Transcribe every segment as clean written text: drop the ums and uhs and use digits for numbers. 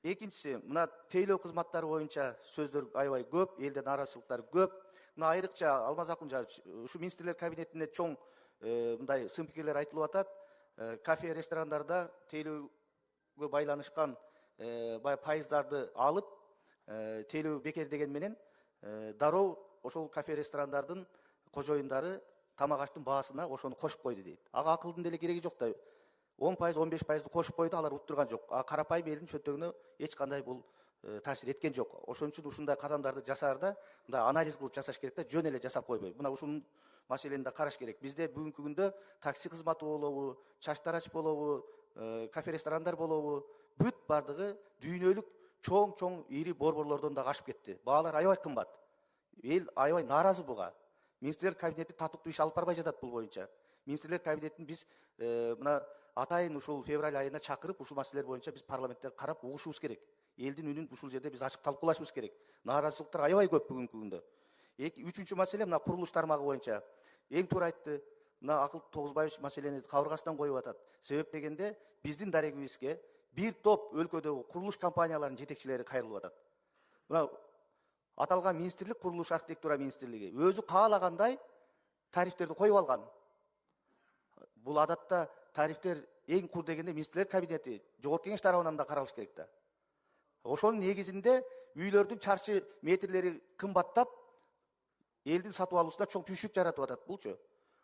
Экинчиси, мына тейлөө кызматтары боюнча сөздөр аябай көп, элде нааразычылыктар көп. Мына айрыкча Алмазакун ушу министрлер кабинетинде чоң мындай сын пикирлер айтылып атат. Кафе, ресторандарда тейлөөгө байланышкан баягы пайыздарды алып, тейлөө бекер деген менен дароо ошол кафе, ресторандардын кожоюндары тамак аштын баасына ошону кошуп койду дейт. Ага акылдын деле кереги жок да. 10%, 15%ды кошуп койду, алар уттурган жок. Карапайым элдин чөнтөгүнө эч кандай бул таасир эткен жок. Ошон үчүн ушундай кадамдарды жасаарда мындай анализ кылып жасаш керек да, жөн эле жасап койбой. Мына ушунун маселени да караш керек. Бизде бүгүнкү күндө такси кызматы болобу, чачтарач болобу, кафе, ресторандар болобу, бүт бардыгы дүйнөлүк чоң ири борборлордон да ашып кетти. Баалар аябай кымбат. Эл аябай нааразы буга. Министрлер кабинети татыктуу иш алып барбай жатат бул боюнча. Министрлер кабинетин биз мына атайын ушул февраль айына чакырып, ушул маселелер боюнча биз парламентте карап угушубуз керек. Элдин үнүн ушул жерде биз ачык талкуулашыбыз керек. Нааразычылыктар аябай көп бүгүнкү күндө. Үчүнчү маселе мына курулуш тармагы боюнча. Эң туура айтты. Мына Акыл Тогузбаевич маселени кабыргасынан коюп атат. Себеп дегенде биздин дарегибизге бир топ өлкөдөгү курулуш компанияларынын жетекчилери кайрылып атат. Мына аталган министрлик, курулуш архитектура министрлиги өзү каалагандай тарифтерди коюп алган. Бул адатта тарифтер эң кур дегенде министрлер кабинети, жогорку кеңеш тарабынан да каралыш керек да. Ошонун негизинде үйлөрдүн чарчы метрлери кымбаттап, элдин сатып алуусуна чоң түйшүк жаратып атат булчу.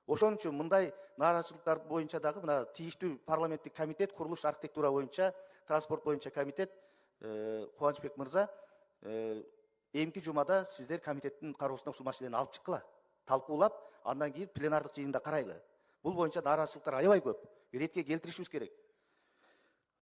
Ошон үчүн мындай нааразычылыктар боюнча дагы мына тийиштүү парламенттик комитет, курулуш архитектура боюнча, транспорт боюнча комитет, Кубанычбек мырза, эмки жумада сиздер комитеттин кароосуна ушул маселени алып чыккыла, талкуулап, андан кийин пленардык жыйында карайлы. Бул боюнча нааразычылыктар аябай көп. Ретке келтиришибиз керек.